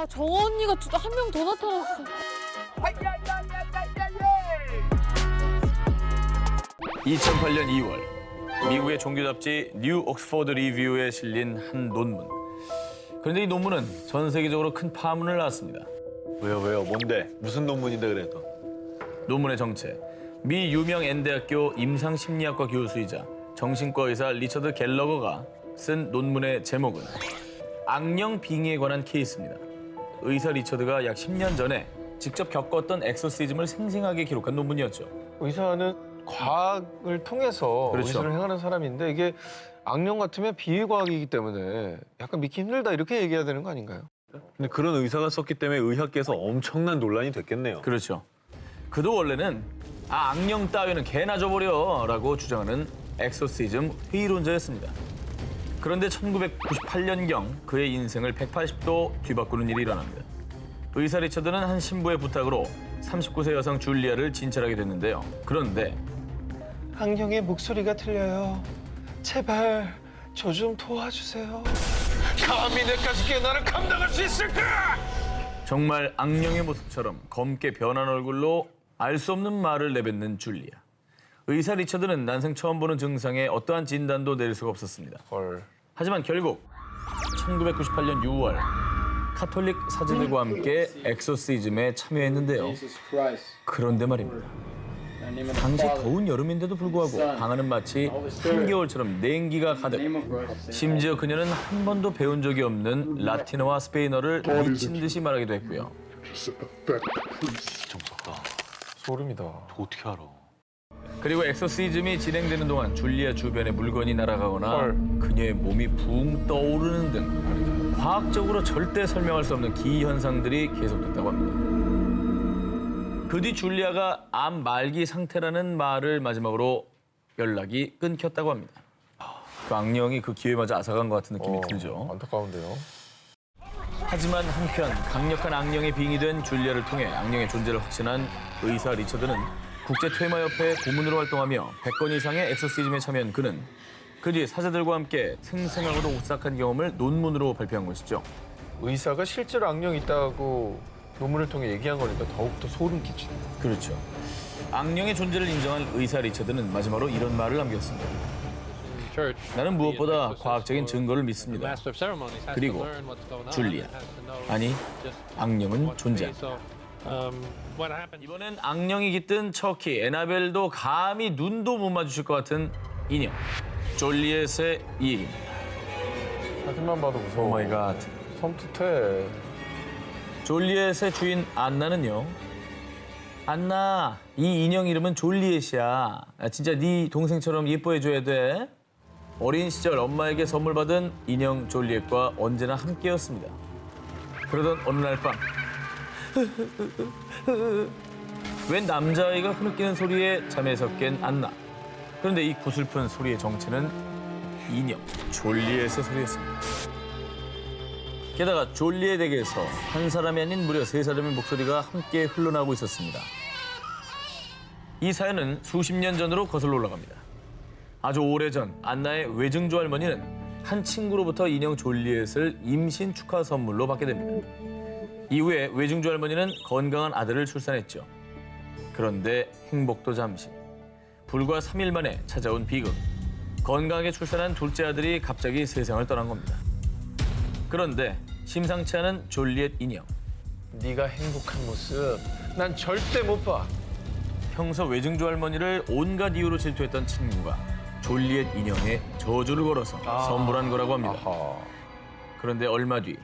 정원 언니가 한 명 더 나타났어. 2008년 2월 미국의 종교 잡지 뉴 옥스포드 리뷰에 실린 한 논문. 그런데 이 논문은 전 세계적으로 큰 파문을 낳았습니다. 왜요? 뭔데? 무슨 논문인데 그래도? 논문의 정체. 미 유명 N대학교 임상심리학과 교수이자 정신과 의사 리처드 갤러거가 쓴 논문의 제목은 악령 빙의에 관한 케이스입니다. 의사 리처드가 약 10년 전에 직접 겪었던 엑소시즘을 생생하게 기록한 논문이었죠. 의사는 과학을 통해서 그렇죠. 의사를 행하는 사람인데 이게 악령 같으면 비의과학이기 때문에 약간 믿기 힘들다 이렇게 얘기해야 되는 거 아닌가요? 근데 그런 의사가 썼기 때문에 의학계에서 엄청난 논란이 됐겠네요. 그렇죠. 그도 원래는 악령 따위는 개나 줘버려라고 주장하는 엑소시즘 회의론자였습니다. 그런데 1998년경 그의 인생을 180도 뒤바꾸는 일이 일어납니다. 의사 리처드는 한 신부의 부탁으로 39세 여성 줄리아를 진찰하게 됐는데요. 그런데 악령의 목소리가 들려요. 제발 저 좀 도와주세요. 감히 내 가족의 나를 감당할 수 있을까? 정말 악령의 모습처럼 검게 변한 얼굴로 알 수 없는 말을 내뱉는 줄리아. 의사 리처드는 난생 처음 보는 증상에 어떠한 진단도 내릴 수가 없었습니다. 헐. 하지만 결국 1998년 6월 카톨릭 사제들과 함께 엑소시즘에 참여했는데요. 그런데 말입니다. 당시 더운 여름인데도 불구하고 방 안은 마치 한겨울처럼 냉기가 가득. 심지어 그녀는 한 번도 배운 적이 없는 라틴어와 스페인어를 미친 듯이 말하기도 했고요. 소름이다. 어떻게 알아? 그리고 엑소시즘이 진행되는 동안 줄리아 주변에 물건이 날아가거나 헐. 그녀의 몸이 붕 떠오르는 등 과학적으로 절대 설명할 수 없는 기현상들이 계속됐다고 합니다. 그 뒤 줄리아가 암 말기 상태라는 말을 마지막으로 연락이 끊겼다고 합니다. 그 악령이 그 기회마저 앗아간 것 같은 느낌이 들죠. 안타까운데요. 하지만 한편 강력한 악령에 빙의된 줄리아를 통해 악령의 존재를 확신한 의사 리처드는 국제퇴마협회 고문으로 활동하며 100건 이상의 엑소시즘에 참여한 그는 그 뒤에 사제들과 함께 생생하고도 오싹한 경험을 논문으로 발표한 것이죠. 의사가 실제로 악령이 있다고 논문을 통해 얘기한 거니까 더욱더 소름 끼치네. 그렇죠. 악령의 존재를 인정한 의사 리처드는 마지막으로 이런 말을 남겼습니다. 나는 무엇보다 과학적인 증거를 믿습니다. 그리고 줄리아, 아니 악령은 존재한다. 이번엔 악령이 깃든 척키, 에나벨도 감히 눈도 못 마주칠 것 같은 인형, 졸리엣의 이 얘기입니다. 사진만 봐도 무서워. 오 마이 갓. 섬뜩해. 졸리엣의 주인 안나는요. 안나, 이 인형 이름은 졸리엣이야. 진짜 네 동생처럼 예뻐해줘야 돼. 어린 시절 엄마에게 선물 받은 인형 졸리엣과 언제나 함께였습니다. 그러던 어느 날 밤 웬 남자아이가 흐느끼는 소리에 잠에서 깬 안나. 그런데 이 구슬픈 소리의 정체는 인형 졸리엣의 소리였습니다. 게다가 졸리엣에게서 한 사람이 아닌 무려 세 사람의 목소리가 함께 흘러나오고 있었습니다. 이 사연은 수십 년 전으로 거슬러 올라갑니다. 아주 오래전 안나의 외증조 할머니는 한 친구로부터 인형 졸리엣을 임신 축하 선물로 받게 됩니다. 이후에 외증조 할머니는 건강한 아들을 출산했죠. 그런데 행복도 잠시. 불과 3일 만에 찾아온 비극. 건강하게 출산한 둘째 아들이 갑자기 세상을 떠난 겁니다. 그런데 심상치 않은 졸리엣 인형. 네가 행복한 모습 난 절대 못 봐. 평소 외증조 할머니를 온갖 이유로 질투했던 친구가 졸리엣 인형에 저주를 걸어서 선물한 거라고 합니다. 아하. 그런데 얼마 뒤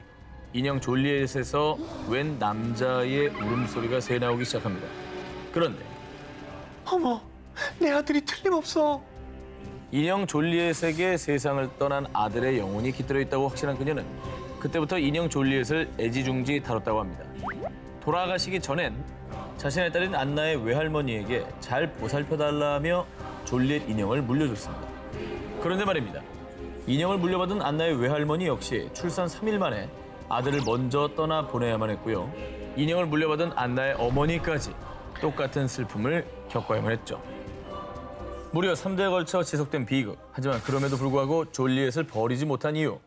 인형 졸리엣에서 웬 남자의 울음소리가 새나오기 시작합니다. 그런데 어머, 내 아들이 틀림없어. 인형 졸리엣에게 세상을 떠난 아들의 영혼이 깃들어 있다고 확신한 그녀는 그때부터 인형 졸리엣을 애지중지 다뤘다고 합니다. 돌아가시기 전엔 자신의 딸인 안나의 외할머니에게 잘 보살펴달라며 졸리엣 인형을 물려줬습니다. 그런데 말입니다. 인형을 물려받은 안나의 외할머니 역시 출산 3일 만에 아들을 먼저 떠나 보내야만 했고요. 인형을 물려받은 안나의 어머니까지 똑같은 슬픔을 겪어야만 했죠. 무려 3대에 걸쳐 지속된 비극. 하지만 그럼에도 불구하고 졸리엣을 버리지 못한 이유.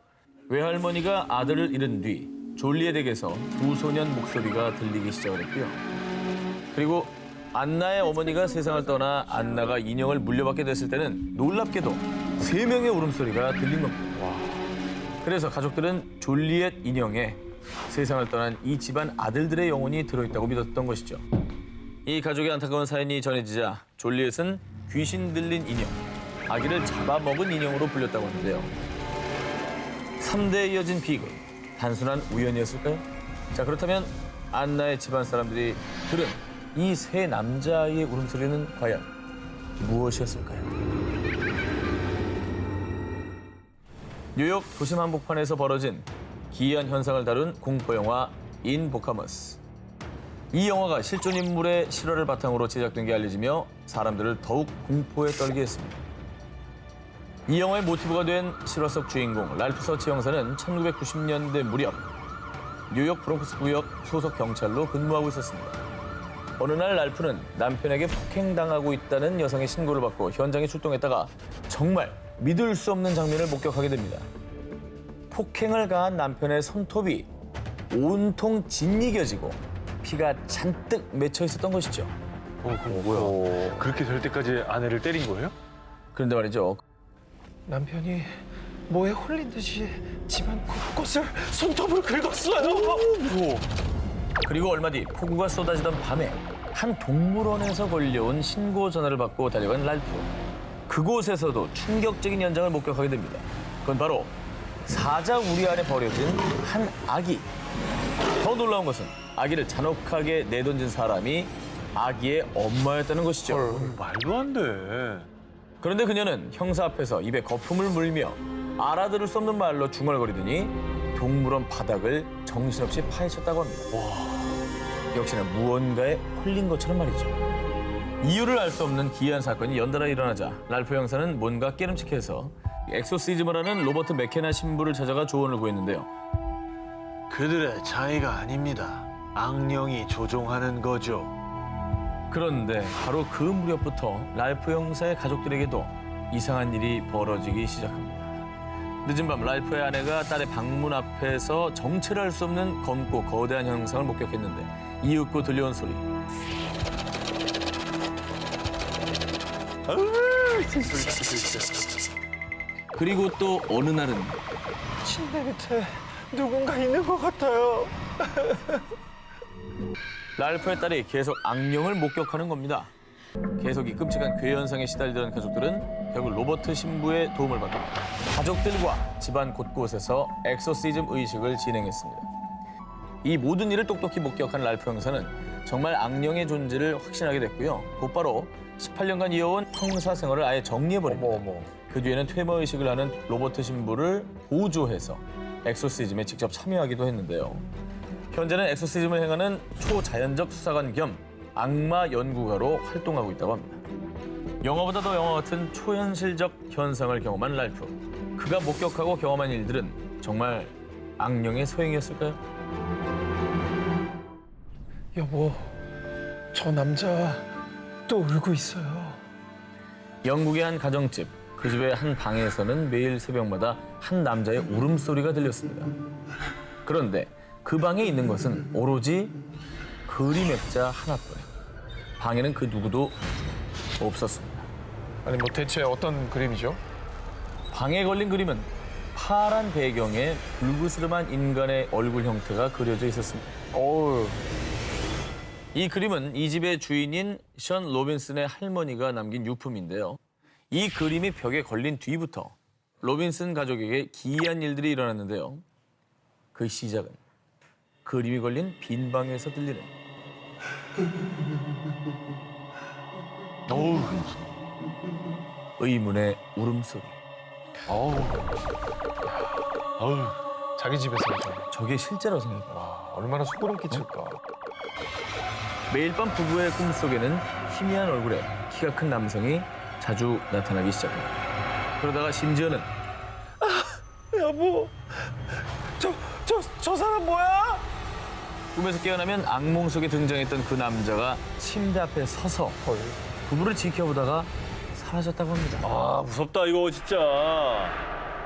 외할머니가 아들을 잃은 뒤 졸리에덱에서 두 소년 목소리가 들리기 시작을 했고요. 그리고 안나의 어머니가 세상을 떠나 안나가 인형을 물려받게 됐을 때는 놀랍게도 3명의 울음소리가 들린 겁니다. 그래서 가족들은 졸리엣 인형에 세상을 떠난 이 집안 아들들의 영혼이 들어있다고 믿었던 것이죠. 이 가족의 안타까운 사연이 전해지자 졸리엣은 귀신 들린 인형, 아기를 잡아먹은 인형으로 불렸다고 하는데요. 3대에 이어진 비극, 단순한 우연이었을까요? 자, 그렇다면 안나의 집안 사람들이 들은 이 세 남자아이의 울음소리는 과연 무엇이었을까요? 뉴욕 도심 한복판에서 벌어진 기이한 현상을 다룬 공포영화 인보카머스. 이 영화가 실존 인물의 실화를 바탕으로 제작된 게 알려지며 사람들을 더욱 공포에 떨게 했습니다. 이 영화의 모티브가 된 실화 속 주인공 랄프 서치 형사는 1990년대 무렵 뉴욕 브롱크스 구역 소속 경찰로 근무하고 있었습니다. 어느 날 랄프는 남편에게 폭행당하고 있다는 여성의 신고를 받고 현장에 출동했다가 정말 믿을 수 없는 장면을 목격하게 됩니다. 폭행을 가한 남편의 손톱이 온통 짓이겨지고 피가 잔뜩 맺혀 있었던 것이죠. 그럼 뭐야? 그렇게 될 때까지 아내를 때린 거예요? 그런데 말이죠. 남편이 뭐에 홀린 듯이 집안 곳곳을 손톱으로 긁었어요. 그리고 얼마 뒤 폭우가 쏟아지던 밤에 한 동물원에서 걸려온 신고 전화를 받고 달려간 랄프. 그곳에서도 충격적인 현장을 목격하게 됩니다. 그건 바로 사자 우리 안에 버려진 한 아기. 더 놀라운 것은 아기를 잔혹하게 내던진 사람이 아기의 엄마였다는 것이죠. 말도 안 돼. 그런데 그녀는 형사 앞에서 입에 거품을 물며 알아들을 수 없는 말로 중얼거리더니 동물원 바닥을 정신없이 파헤쳤다고 합니다. 역시나 무언가에 홀린 것처럼 말이죠. 이유를 알 수 없는 기이한 사건이 연달아 일어나자 랄프 형사는 뭔가 깨름칙해서 엑소시즘을 하는 로버트 맥케나 신부를 찾아가 조언을 구했는데요. 그들의 차이가 아닙니다. 악령이 조종하는 거죠. 그런데 바로 그 무렵부터 랄프 형사의 가족들에게도 이상한 일이 벌어지기 시작합니다. 늦은 밤 랄프의 아내가 딸의 방문 앞에서 정체를 알 수 없는 검고 거대한 형상을 목격했는데 이윽고 들려온 소리. 그리고 또 어느 날은 침대 밑에 누군가 있는 것 같아요. 랄프의 딸이 계속 악령을 목격하는 겁니다. 계속 이 끔찍한 괴 현상에 시달리던 가족들은 결국 로버트 신부의 도움을 받고 가족들과 집안 곳곳에서 엑소시즘 의식을 진행했습니다. 이 모든 일을 똑똑히 목격한 랄프 형사는 정말 악령의 존재를 확신하게 됐고요. 곧바로 18년간 이어온 형사 생활을 아예 정리해버립니다. 그 뒤에는 퇴모 의식을 하는 로버트 신부를 보조해서 엑소시즘에 직접 참여하기도 했는데요. 현재는 엑소시즘을 행하는 초자연적 수사관 겸 악마 연구가로 활동하고 있다고 합니다. 영화보다도 영화 같은 초현실적 현상을 경험한 랄프. 그가 목격하고 경험한 일들은 정말 악령의 소행이었을까요? 여보, 저 남자 또 울고 있어요. 영국의 한 가정집. 그 집의 한 방에서는 매일 새벽마다 한 남자의 울음소리가 들렸습니다. 그런데 그 방에 있는 것은 오로지 그림 액자 하나뿐. 방에는 그 누구도 없었습니다. 아니 뭐 대체 어떤 그림이죠? 방에 걸린 그림은 파란 배경에 불그스름한 인간의 얼굴 형태가 그려져 있었습니다. 이 그림은 이 집의 주인인 션 로빈슨의 할머니가 남긴 유품인데요. 이 그림이 벽에 걸린 뒤부터 로빈슨 가족에게 기이한 일들이 일어났는데요. 그 시작은 그림이 걸린 빈 방에서 들리는 의문의 울음소리. 자기 집에서 오잖아. 저게 실제라고 생각해요. 와, 얼마나 소름 끼칠까. 매일 밤 부부의 꿈속에는 희미한 얼굴에 키가 큰 남성이 자주 나타나기 시작합니다. 그러다가 심지어는 여보, 저 사람 뭐야? 꿈에서 깨어나면 악몽 속에 등장했던 그 남자가 침대 앞에 서서 부부를 지켜보다가 사라졌다고 합니다. 아 무섭다 이거 진짜.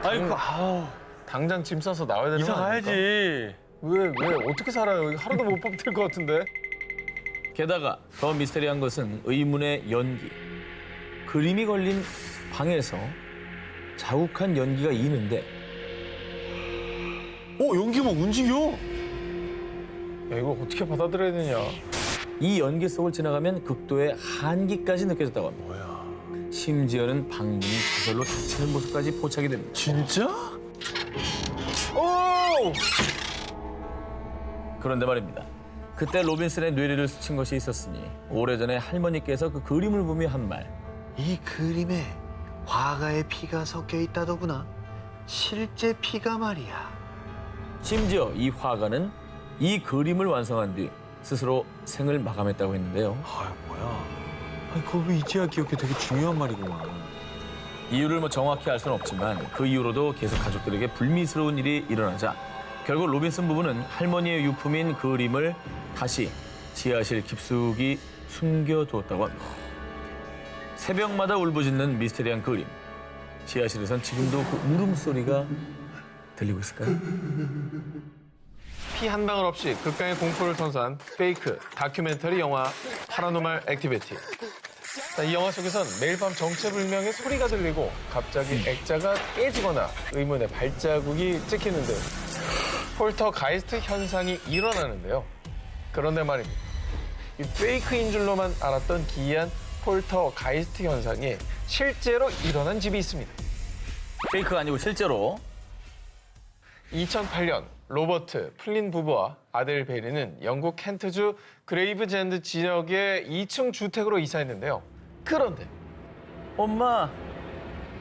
아이고 아우 당장 짐 싸서 나와야 되는 이사 거 아닙니까? 가야지. 왜 어떻게 살아요? 여기 하루도 못 뽑힐 것 같은데. 게다가 더 미스테리한 것은 의문의 연기. 그림이 걸린 방에서 자욱한 연기가 이는데 연기 막 움직여. 야, 이거 어떻게 받아들여야 되냐? 이 연기 속을 지나가면 극도의 한기까지 느껴졌다고 합니다. 뭐야? 심지어는 방문이 저절로 닫히는 모습까지 포착이 됩니다. 진짜? 오! 그런데 말입니다. 그때 로빈슨의 뇌리를 스친 것이 있었으니 오래전에 할머니께서 그 그림을 보며 한 말. 이 그림에 화가의 피가 섞여 있다더구나. 실제 피가 말이야. 심지어 이 화가는 이 그림을 완성한 뒤 스스로 생을 마감했다고 했는데요. 아, 뭐야? 아니, 그걸 왜 이제야 기억해? 되게 중요한 말이구만. 이유를 정확히 알 수는 없지만 그 이후로도 계속 가족들에게 불미스러운 일이 일어나자 결국 로빈슨 부부는 할머니의 유품인 그림을 다시 지하실 깊숙이 숨겨두었다고 합니다. 새벽마다 울부짖는 미스테리한 그림. 지하실에선 지금도 그 울음소리가 들리고 있을까요? 피 한 방울 없이 극강의 공포를 선사한 페이크 다큐멘터리 영화 파라노말 액티비티. 자, 이 영화 속에선 매일 밤 정체불명의 소리가 들리고 갑자기 액자가 깨지거나 의문의 발자국이 찍히는 등 폴터가이스트 현상이 일어나는데요. 그런데 말입니다. 이 페이크인 줄로만 알았던 기이한 폴터가이스트 현상이 실제로 일어난 집이 있습니다. 페이크가 아니고 실제로 2008년 로버트 플린 부부와 아들 베리는 영국 켄트주 그레이브젠드 지역의 2층 주택으로 이사했는데요. 그런데 엄마,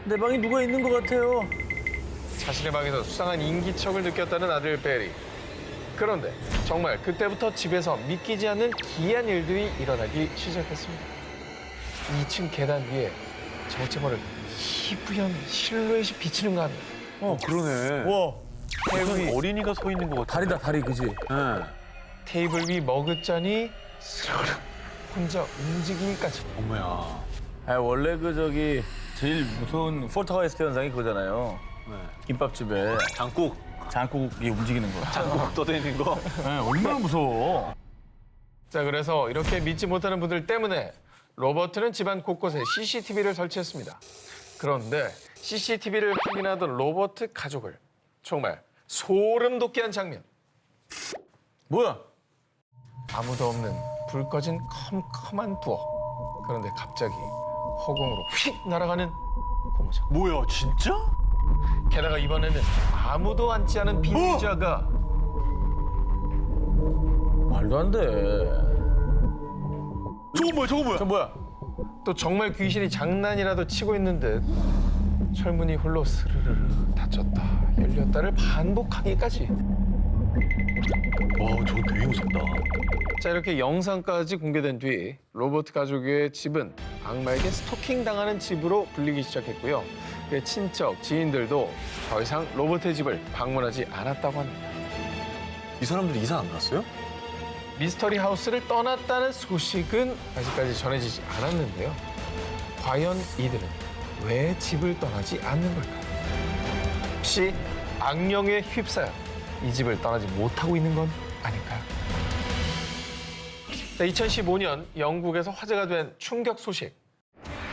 내 방에 누가 있는 것 같아요. 자신의 방에서 수상한 인기척을 느꼈다는 아들 베리. 그런데 정말 그때부터 집에서 믿기지 않는 기이한 일들이 일어나기 시작했습니다. 2층 계단 위에 정체 모를 희부연 실루엣이 비치는가 합니다. 그러네. 와, 무슨 어린이가 서 있는 것 같아. 다리다, 다리, 그지? 네. 테이블 위 머그잔이 스르르 혼자 움직이기까지. 어머야. 원래 제일 무서운 폴터가이스트 현상이 그거잖아요. 네. 김밥집에 장국이 움직이는 거. 장국 떠다니는 거. 네, 얼마나 무서워. 자, 그래서 이렇게 믿지 못하는 분들 때문에 로버트는 집안 곳곳에 CCTV를 설치했습니다. 그런데 CCTV를 확인하던 로버트 가족을 정말 소름 돋게 한 장면. 뭐야? 아무도 없는 불 꺼진 컴컴한 부엌. 그런데 갑자기 허공으로 휙 날아가는 고무장. 뭐야, 진짜? 게다가 이번에는 아무도 앉지 않은 빈 의자가 말도 안 돼. 저거 뭐야? 저 뭐야? 또 정말 귀신이 장난이라도 치고 있는 듯 철문이 홀로 스르르르 닫혔다 열렸다를 반복하기까지. 와, 저거 되게 무섭다. 자, 이렇게 영상까지 공개된 뒤 로버트 가족의 집은 악마에게 스토킹 당하는 집으로 불리기 시작했고요. 그의 친척, 지인들도 더 이상 로버트의 집을 방문하지 않았다고 합니다. 이 사람들이 이사 안 갔어요? 미스터리 하우스를 떠났다는 소식은 아직까지 전해지지 않았는데요. 과연 이들은 왜 집을 떠나지 않는 걸까요? 혹시 악령에 휩싸여 이 집을 떠나지 못하고 있는 건 아닐까요? 자, 2015년 영국에서 화제가 된 충격 소식.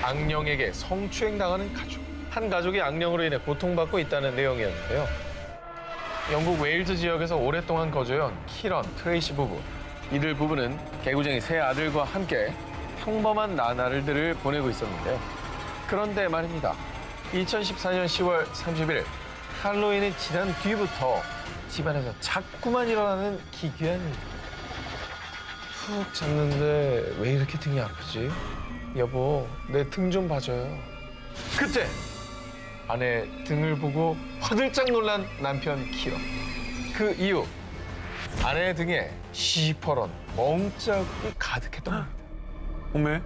악령에게 성추행당하는 가족. 한 가족이 악령으로 인해 고통받고 있다는 내용이었는데요. 영국 웨일즈 지역에서 오랫동안 거주해온 키런, 트레이시 부부. 이들 부부는 개구쟁이 세 아들과 함께 평범한 나날들을 보내고 있었는데요. 그런데 말입니다. 2014년 10월 30일 할로윈이 지난 뒤부터 집안에서 자꾸만 일어나는 기괴한 일들. 푹 잤는데 왜 이렇게 등이 아프지? 여보, 내 등 좀 봐줘요. 그때 아내 등을 보고 화들짝 놀란 남편 키런. 그 이후 아내의 등에 시퍼런 멍자국이 가득했던 겁니다. 어메?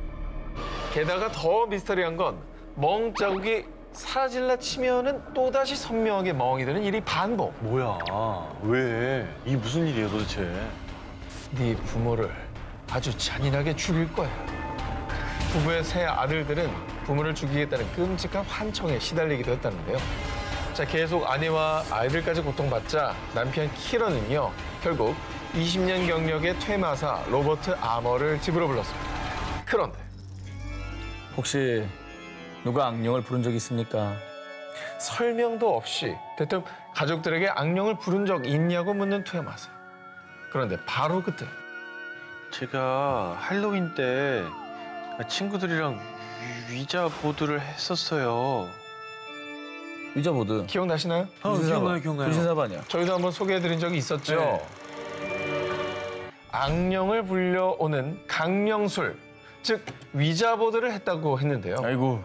게다가 더 미스터리한 건 멍자국이 사라질라 치면은 또다시 선명하게 멍이 드는 일이 반복. 뭐야? 왜? 이게 무슨 일이에요, 도대체? 네 부모를 아주 잔인하게 죽일 거야. 부부의 세 아들들은 부모를 죽이겠다는 끔찍한 환청에 시달리기도 했다는데요. 자, 자, 계속 아내와 아이들까지 고통받자 남편 키런은요, 결국 20년 경력의 퇴마사 로버트 아머를 집으로 불렀습니다. 그런데 혹시 누가 악령을 부른 적 있습니까? 설명도 없이 대뜸 가족들에게 악령을 부른 적 있냐고 묻는 퇴마사. 그런데 바로 그때 제가 할로윈 때 친구들이랑 위자 보드를 했었어요. 위자보드. 기억나시나요? 기억나요. 불신사반이야. 저희도 한번 소개해드린 적이 있었죠. 네. 악령을 불려오는 강령술, 즉 위자보드를 했다고 했는데요. 아이고.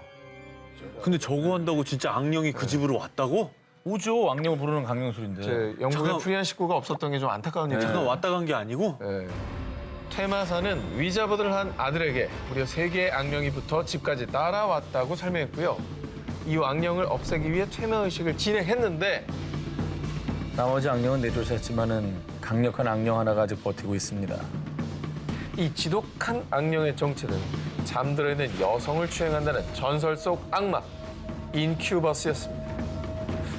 근데 저거 한다고 진짜 악령이 그 집으로 왔다고? 오죠. 악령을 부르는 강령술인데. 제 영국에 잠깐- 프리한 식구가 없었던 게 좀 안타까운 일이에요. 잠깐 왔다 간 게 아니고? 네. 퇴마사는 위자보드를 한 아들에게 무려 3개의 악령이 붙어 집까지 따라왔다고 설명했고요. 이후 악령을 없애기 위해 퇴마의식을 진행했는데 나머지 악령은 내쫓았지만은 강력한 악령 하나가 아직 버티고 있습니다. 이 지독한 악령의 정체는 잠들어 있는 여성을 추행한다는 전설 속 악마 인큐버스였습니다.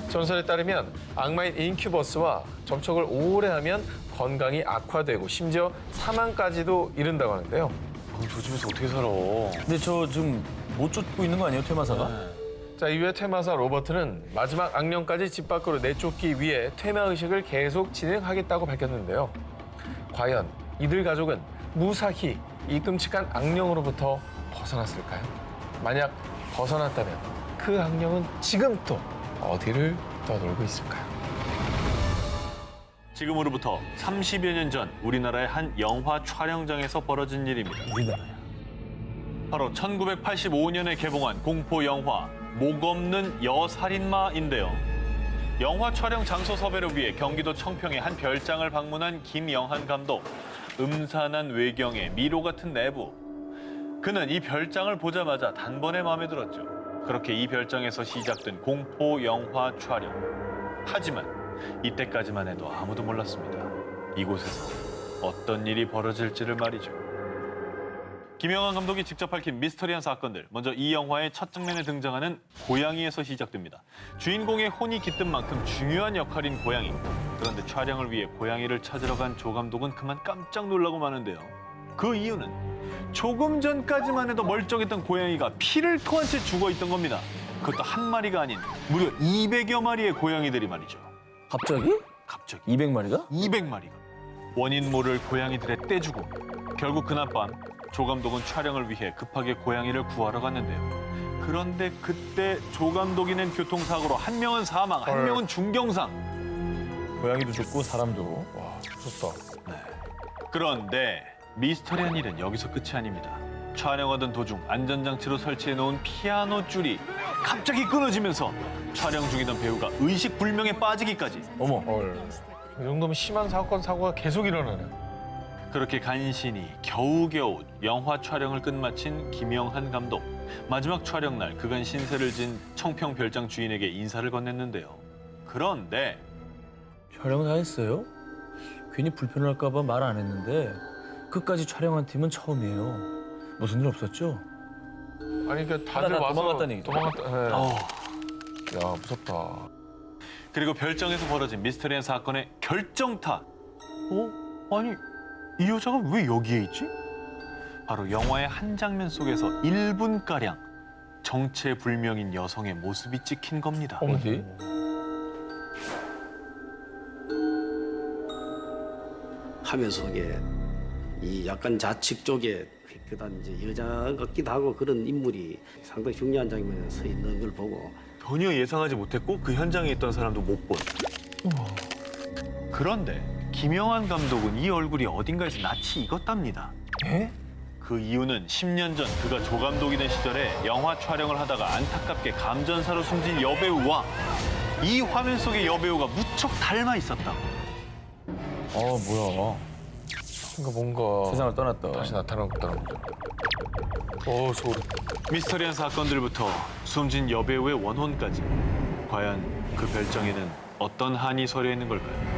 전설에 따르면 악마인 인큐버스와 접촉을 오래 하면 건강이 악화되고 심지어 사망까지도 이른다고 하는데요. 저 집에서 어떻게 살아? 근데 저 지금 못 쫓고 있는 거 아니에요, 퇴마사가? 자, 이후에 퇴마사 로버트는 마지막 악령까지 집 밖으로 내쫓기 위해 퇴마의식을 계속 진행하겠다고 밝혔는데요. 과연 이들 가족은 무사히 이 끔찍한 악령으로부터 벗어났을까요? 만약 벗어났다면 그 악령은 지금 또 어디를 떠돌고 있을까요? 지금으로부터 30여 년 전 우리나라의 한 영화 촬영장에서 벌어진 일입니다. 우리나라야. 바로 1985년에 개봉한 공포 영화 목 없는 여살인마인데요. 영화 촬영 장소 섭외를 위해 경기도 청평의 한 별장을 방문한 김영한 감독. 음산한 외경에 미로 같은 내부. 그는 이 별장을 보자마자 단번에 마음에 들었죠. 그렇게 이 별장에서 시작된 공포 영화 촬영. 하지만 이때까지만 해도 아무도 몰랐습니다. 이곳에서 어떤 일이 벌어질지를 말이죠. 김영한 감독이 직접 밝힌 미스터리한 사건들. 먼저 이 영화의 첫 장면에 등장하는 고양이에서 시작됩니다. 주인공의 혼이 깃든 만큼 중요한 역할인 고양이. 그런데 촬영을 위해 고양이를 찾으러 간 조 감독은 그만 깜짝 놀라고 마는데요. 그 이유는 조금 전까지만 해도 멀쩡했던 고양이가 피를 토한 채 죽어있던 겁니다. 그것도 한 마리가 아닌 무려 200여 마리의 고양이들이 말이죠. 갑자기? 갑자기 200마리가? 200마리가. 원인 모를 고양이들의 떼죽음. 결국 그날 밤 조 감독은 촬영을 위해 급하게 고양이를 구하러 갔는데요. 그런데 그때 조 감독이 낸 교통사고로 한 명은 사망, 한 명은 중경상. 고양이도 죽고 사람도. 와, 무섭다. 그런데 미스터리한 일은 여기서 끝이 아닙니다. 촬영하던 도중 안전장치로 설치해놓은 피아노 줄이 갑자기 끊어지면서 촬영 중이던 배우가 의식불명에 빠지기까지. 어머. 헐. 이 정도면 심한 사고가 계속 일어나네. 그렇게 간신히 겨우겨우 영화 촬영을 끝마친 김영한 감독. 마지막 촬영 날 그간 신세를 진 청평 별장 주인에게 인사를 건넸는데요. 그런데 촬영 다 했어요? 괜히 불편할까 봐 말 안 했는데 끝까지 촬영한 팀은 처음이에요. 무슨 일 없었죠? 아니, 그러니까 다들 하나 와서 도망갔다는 얘기죠. 도망갔다. 네. 어, 야, 무섭다. 그리고 별장에서 벌어진 미스터리한 사건의 결정타. 아니 이 여자가 왜 여기에 있지? 바로 영화의 한 장면 속에서 1분가량 정체불명인 여성의 모습이 찍힌 겁니다. 어디? 화면 속에 이 약간 좌측 쪽에 그다음 이제 여자 같기도 하고 그런 인물이 상당히 중요한 장면에 서 있는 걸 보고 전혀 예상하지 못했고 그 현장에 있던 사람도 못 본. 그런데 김영한 감독은 이 얼굴이 어딘가에서 낯이 익었답니다. 에? 그 이유는 10년 전 그가 조 감독이 된 시절에 영화 촬영을 하다가 안타깝게 감전사로 숨진 여배우와 이 화면 속의 여배우가 무척 닮아 있었다고. 뭐야. 그러니까 뭔가 세상을 떠났다. 다시 나타났다는 거죠. 소름. 미스터리한 사건들부터 숨진 여배우의 원혼까지. 과연 그 별장에는 어떤 한이 서려 있는 걸까요?